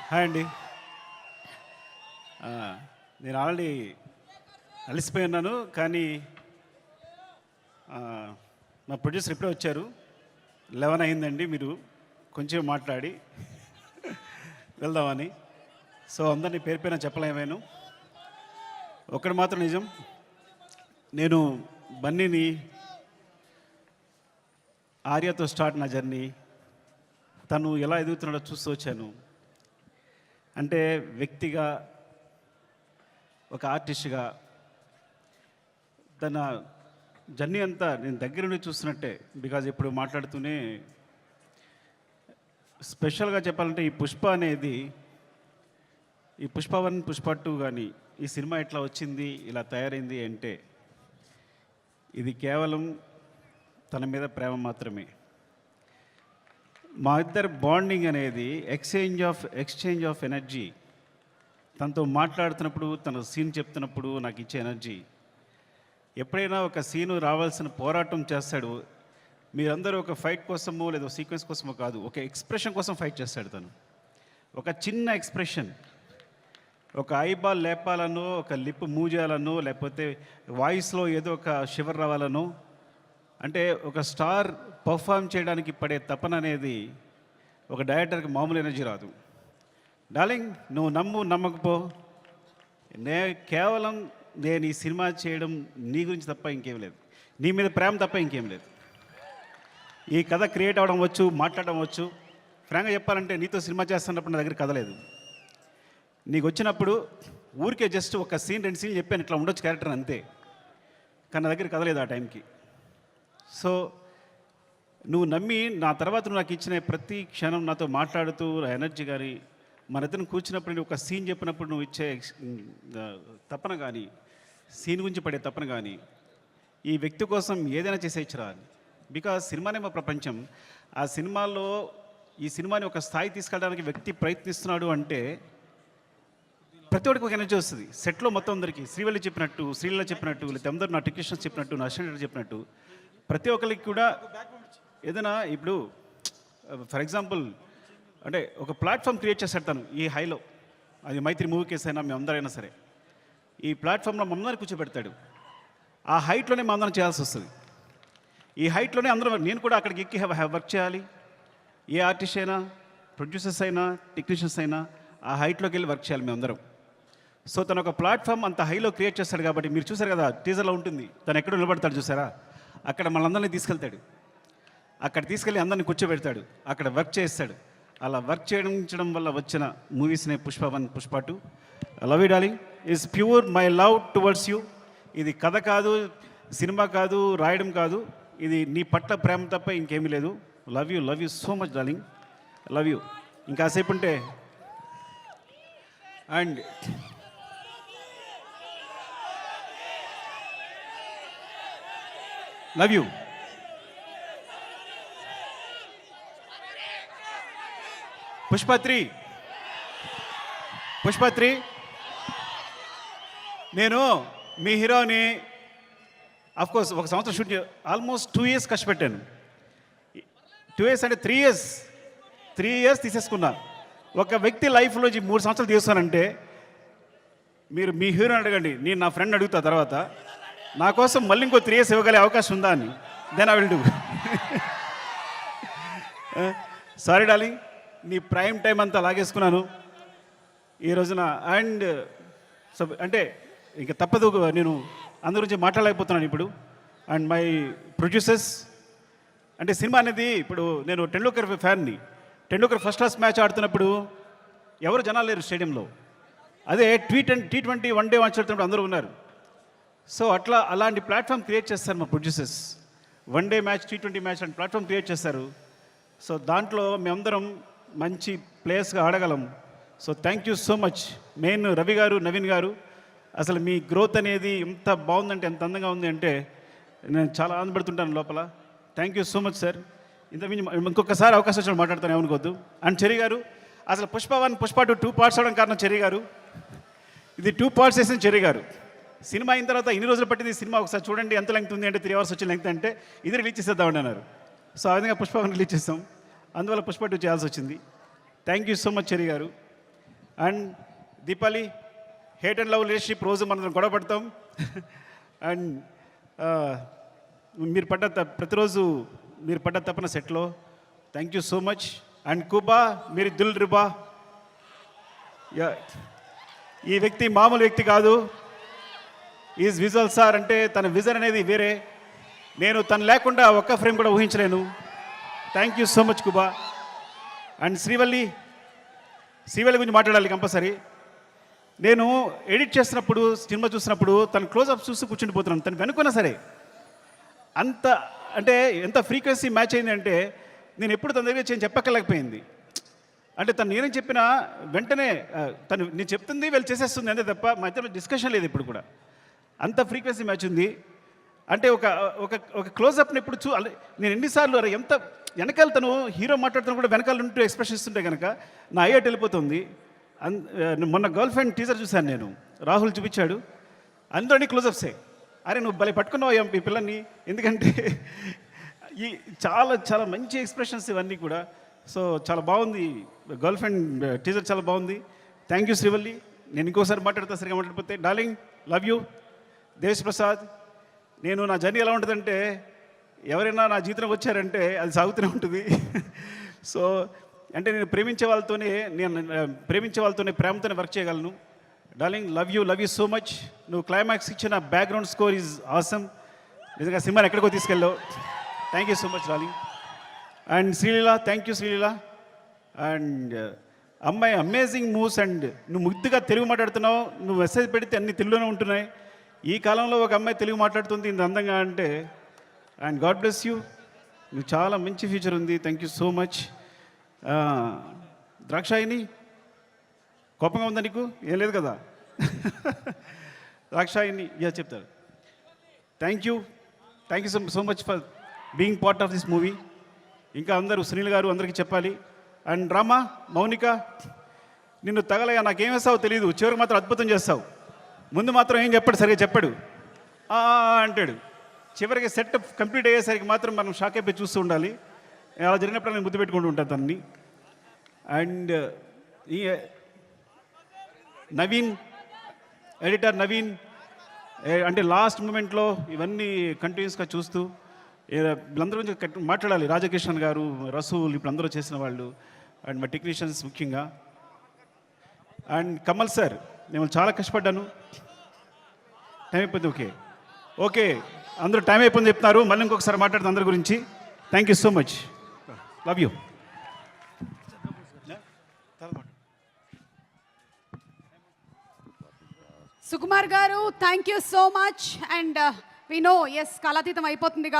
Hi అండి. ఆ, నేను ఆల్రెడీ అలసిపోయి ఉన్నాను, కానీ ఆ, మా ప్రొడ్యూసర్ ఇప్పుడే వచ్చారు. 11 అయిందండి, మీరు కొంచెం మాట్లాడి వెళ్దామని. సో అందరినీ పేరు పేరున చెప్పలేమేను. ఒకటి మాత్రం నిజం, నేను బన్నీని ఆర్యతో స్టార్ట్ నా జర్నీ, తను ఎలా ఎదుగుతున్నాడో చూస్తూ వచ్చాను. అంటే వ్యక్తిగా, ఒక ఆర్టిస్ట్గా తన జర్నీ అంతా నేను దగ్గర నుండి చూస్తున్నట్టే. బికాజ్ ఇప్పుడు మాట్లాడుతూనే స్పెషల్గా చెప్పాలంటే ఈ పుష్ప అనేది, ఈ పుష్ప 1 పుష్ప 2 కానీ ఈ సినిమా ఎట్లా వచ్చింది, ఇలా తయారైంది అంటే ఇది కేవలం తన మీద ప్రేమ మాత్రమే. మా ఇద్దరు బాండింగ్ అనేది ఎక్స్చేంజ్ ఆఫ్ ఎనర్జీ. తనతో మాట్లాడుతున్నప్పుడు, తన సీన్ చెప్తున్నప్పుడు నాకు ఇచ్చే ఎనర్జీ. ఎప్పుడైనా ఒక సీను రావాల్సిన పోరాటం చేస్తాడు. మీరందరూ ఒక ఫైట్ కోసమో లేదా సీక్వెన్స్ కోసమో కాదు, ఒక ఎక్స్ప్రెషన్ కోసం ఫైట్ చేస్తాడు తను. ఒక చిన్న ఎక్స్ప్రెషన్, ఒక ఐబాల్ లేపాలనో, ఒక లిప్ మూవ్ చేయాలనో, లేకపోతే వాయిస్లో ఏదో ఒక షివర్ రావాలనో, అంటే ఒక స్టార్ పర్ఫామ్ చేయడానికి పడే తపన అనేది ఒక డైరెక్టర్కి మామూలు ఎనర్జీ రాదు. డార్లింగ్, నువ్వు నమ్మకపో, కేవలం నేను ఈ సినిమా చేయడం నీ గురించి తప్ప ఇంకేం లేదు, నీ మీద ప్రేమ తప్ప ఇంకేం లేదు. ఈ కథ క్రియేట్ అవ్వడం వచ్చు, మాట్లాడడం వచ్చు. ఫ్రాంక్గా చెప్పాలంటే నీతో సినిమా చేస్తున్నప్పుడు నా దగ్గర కథ లేదు. నీకు వచ్చినప్పుడు ఊరికే జస్ట్ ఒక సీన్ 2 సీన్లు చెప్పాను, ఇట్లా ఉండొచ్చు క్యారెక్టర్ అంతే, కానీ నా దగ్గర కథ లేదు ఆ టైంకి. సో నువ్వు నమ్మి నా తర్వాత నువ్వు నాకు ఇచ్చిన ప్రతి క్షణం నాతో మాట్లాడుతూ ఎనర్జీ కానీ, మన ఇద్దరు కూర్చున్నప్పుడు నువ్వు ఒక సీన్ చెప్పినప్పుడు నువ్వు ఇచ్చే తపన కానీ, సీన్ గురించి పడే తపన కానీ, ఈ వ్యక్తి కోసం ఏదైనా చేసేయచ్చురా. బికాజ్ సినిమానే మా ప్రపంచం. ఆ సినిమాలో ఈ సినిమాని ఒక స్థాయి తీసుకెళ్ళడానికి వ్యక్తి ప్రయత్నిస్తున్నాడు అంటే ప్రతి ఒక్కరికి ఒక ఎనర్జీ వస్తుంది. సెట్లో మొత్తం అందరికీ శ్రీవల్లి చెప్పినట్టు, శ్రీల చెప్పినట్టు, లేదా అందరూ నా టెక్నీషియన్స్ చెప్పినట్టు, నా అసిస్టెంట్ చెప్పినట్టు, ప్రతి ఒక్కరికి కూడా ఏదైనా ఇప్పుడు ఫర్ ఎగ్జాంపుల్ అంటే ఒక ప్లాట్ఫామ్ క్రియేట్ చేస్తాడు తను ఈ హైలో. అది మైత్రి మూవీ కేసు అయినా మేమందరైనా సరే ఈ ప్లాట్ఫామ్లో మమ్మల్ని కూర్చోబెడతాడు. ఆ హైట్లోనే మా అందరం చేయాల్సి వస్తుంది. ఈ హైట్లోనే అందరూ, నేను కూడా అక్కడికి ఎక్కి వర్క్ చేయాలి. ఏ ఆర్టిస్ట్ అయినా, ప్రొడ్యూసర్స్ అయినా, టెక్నీషియన్స్ అయినా ఆ హైట్లోకి వెళ్ళి వర్క్ చేయాలి మేమందరం. సో తను ఒక ప్లాట్ఫామ్ అంత హైలో క్రియేట్ చేస్తాడు కాబట్టి మీరు చూసారు కదా, టీజర్లో ఉంటుంది తను ఎక్కడ నిలబడతాడు చూసారా, అక్కడ మనందరినీ తీసుకెళ్తాడు. అక్కడ తీసుకెళ్ళి అందరినీ కూర్చోబెడతాడు, అక్కడ వర్క్ చేస్తాడు. అలా వర్క్ చేయడం వల్ల వచ్చిన మూవీస్నే Pushpa 1 Pushpa 2. Love you darling is pure my love towards you. ఇది కథ కాదు, సినిమా కాదు, రాయడం కాదు, ఇది నీ పట్ల ప్రేమ తప్ప ఇంకేమీ లేదు. Love you so much darling, love you. ఇంకాసేపు ఉంటే అండ్ లవ్ యూ. పుష్ప 3 నేను మీ హీరోని అఫ్కోర్స్ ఒక సంవత్సరం షూట్ ఆల్మోస్ట్ 2 years కష్టపెట్టాను. 2 years అంటే 3 years తీసేసుకున్నా. ఒక వ్యక్తి లైఫ్లో 3 సంవత్సరాలు తీస్తానంటే మీరు మీ హీరోని అడగండి, నేను నా ఫ్రెండ్ అడుగుతా తర్వాత నా కోసం మళ్ళీ ఇంకో 3 years ఇవ్వగలే అవకాశం ఉందా అని. Then I will do. Sorry darling, నీ ప్రైమ్ టైం అంతా లాగేసుకున్నాను ఈ రోజున. అండ్ సో అంటే ఇంకా తప్పదు, నేను అందరి గురించి మాట్లాడలేకపోతున్నాను ఇప్పుడు. అండ్ మై ప్రొడ్యూసర్స్, అంటే సినిమా అనేది ఇప్పుడు నేను టెండూల్కర్ ఫ్యాన్ని. టెండూల్కర్ ఫస్ట్ క్లాస్ మ్యాచ్ ఆడుతున్నప్పుడు ఎవరు జనాలు లేరు స్టేడియంలో. అదే T20 1 day మ్యాచ్ ఆడుతున్నప్పుడు అందరూ ఉన్నారు. సో అలాంటి ప్లాట్ఫామ్ క్రియేట్ చేస్తారు మా producers. 1 day match, T20 match లాంటి ప్లాట్ఫామ్ క్రియేట్ చేస్తారు. సో దాంట్లో మేమందరం మంచి ప్లేయర్స్గా ఆడగలం. So thank you so much. Main Ravi గారు, నవీన్ గారు, అసలు మీ గ్రోత్ అనేది ఎంత బాగుందంటే, ఎంత అందంగా ఉంది అంటే నేను చాలా ఆనందపడుతుంటాను లోపల. Thank you so much sir. ఇంకొకసారి అవకాశం వచ్చిన మాట్లాడతాను, ఏమనుకోవద్దు. అండ్ చెర్రీ గారు, అసలు పుష్ప 1 పుష్ప 2 parts అవడం కారణం చెర్రీ గారు. ఇది 2 parts వేసిన చెర్రీ గారు. సినిమా అయిన తర్వాత ఇన్ని రోజులు పట్టింది సినిమా, ఒకసారి చూడండి ఎంత లెంగ్త్ ఉంది అంటే 3 hours వచ్చిన లెంగ్త్ అంటే ఇది రిలీజ్ చేసేద్దామని అన్నారు. సో ఆ విధంగా పుష్ప 1 రిలీజ్ చేస్తాం, అందువల్ల పుష్ప 2 చేయాల్సి వచ్చింది. Thank you so much Cherry గారు. And Deepali, hate and love relationship రోజు మనం గొడవ పడతాం. అండ్ మీరు ప్రతిరోజు మీరు పడ్డ తప్పన సెట్లో. Thank you so much. And కుబా, మీరు దిల్ రుబా. ఈ వ్యక్తి మామూలు వ్యక్తి కాదు. ఈజ్ విజువల్ సార్, అంటే తన విజన్ అనేది వేరే. నేను తను లేకుండా ఒక్క ఫ్రేమ్ కూడా ఊహించలేను. Thank you so much Kuba. And Srivalli గురించి మాట్లాడాలి కంపల్సరీ. నేను ఎడిట్ చేస్తున్నప్పుడు, సినిమా చూసినప్పుడు తను క్లోజ్అప్ చూస్తూ కూర్చుండిపోతున్నాను. తను వెనుకున్నా సరే అంత అంటే ఎంత ఫ్రీక్వెన్సీ మ్యాచ్ అయింది అంటే నేను ఎప్పుడు తన దగ్గర చెప్పక్కర్లేకపోయింది. అంటే తను నేనేం చెప్పినా వెంటనే తను నేను చెప్తుంది వీళ్ళు చేసేస్తుంది అంతే తప్ప మా ఇద్దరు డిస్కషన్ లేదు ఇప్పుడు కూడా. అంత ఫ్రీక్వెన్సీ మ్యాచ్ ఉంది. అంటే ఒక ఒక ఒక క్లోజ్అప్ని ఇప్పుడు నేను ఎన్నిసార్లు ఎంత వెనకాల తను హీరో మాట్లాడుతున్నా కూడా వెనకాల ఉంటూ ఎక్స్ప్రెషన్ ఇస్తుంటే కనుక నా అయ్యట్ వెళ్ళిపోతుంది. మొన్న గర్ల్ ఫ్రెండ్ టీజర్ చూశాను నేను, రాహుల్ చూపించాడు, అందరినీ క్లోజ్అప్సే. అరే నువ్వు భలే పట్టుకున్నావు ఈ పిల్లల్ని, ఎందుకంటే ఈ చాలా చాలా మంచి ఎక్స్ప్రెషన్స్ ఇవన్నీ కూడా. సో చాలా బాగుంది, గర్ల్ ఫ్రెండ్ టీజర్ చాలా బాగుంది. Thank you Srivalli. నేను ఇంకోసారి మాట్లాడతా, సరిగా మాట్లాడిపోతే. Darling, love you. Desh Prasad, నేను నా జర్నీ ఎలా ఉంటుందంటే ఎవరైనా నా జీవితం వచ్చారంటే అది సాగుతూనే ఉంటుంది. సో అంటే నేను ప్రేమించే వాళ్ళతోనే ప్రేమతోనే వర్క్ చేయగలను. Darling, love you so much. నువ్వు క్లైమాక్స్ ఇచ్చిన బ్యాక్గ్రౌండ్ స్కోర్ ఈజ్ ఆసమ్. నిజంగా సినిమాని ఎక్కడికో తీసుకెళ్ళావు. Thank you so much darling. And Sreeleela, thank you Sreeleela. And అమ్మాయి అమేజింగ్ మూవ్స్. అండ్ నువ్వు ముద్దుగా తెలుగు మాట్లాడుతున్నావు. నువ్వు మెసేజ్ పెడితే అన్ని తెలుగులోనే ఉంటున్నాయి. ఈ కాలంలో ఒక అమ్మాయి తెలుగు మాట్లాడుతుంది ఇంత అందంగా అంటే, అండ్ గాడ్ బ్లెస్ యూ. నువ్వు చాలా మంచి ఫ్యూచర్ ఉంది. Thank you so much. Drakshayani, కోపంగా ఉందా నీకు? ఏం లేదు కదా. ద్రాక్షాయిని చెప్తారు. Thank you so much for being part of this movie. ఇంకా అందరూ సునీల్ గారు అందరికీ చెప్పాలి. అండ్ రామా, మౌనిక, నిన్ను తగలయ్యా నాకేం వేస్తావో తెలియదు, చివరికి మాత్రం అద్భుతం చేస్తావు. ముందు మాత్రం ఏం చెప్పాడు, సరిగా చెప్పాడు అంటాడు. చివరికి సెట్ కంప్లీట్ అయ్యేసరికి మాత్రం మనం షాక్ అయిపోయి చూస్తూ ఉండాలి. అలా జరిగినప్పుడు నేను ముద్దు పెట్టుకుంటూ ఉంటాను తనని. అండ్ ఈ నవీన్, ఎడిటర్ నవీన్, అంటే లాస్ట్ మూమెంట్లో ఇవన్నీ కంటిన్యూస్గా చూస్తూ వీళ్ళందరూ గురించి మాట్లాడాలి. రాజకిషన్ గారు, రసూల్, ఇప్పుడు అందరూ చేసిన వాళ్ళు, అండ్ మా టెక్నీషియన్స్ ముఖ్యంగా. అండ్ కమల్ సార్, నేను చాలా కష్టపడ్డాను. టైం అయిపోయింది. ఓకే అందరూ టైం అయిపోయింది చెప్తున్నారు. మళ్ళీ ఇంకొకసారి మాట్లాడుతుంది అందరి గురించి. Thank you so much. Love you. Sukumar గారు, thank you so much. And we know, yes, కాలాతీతం అయిపోతుంది.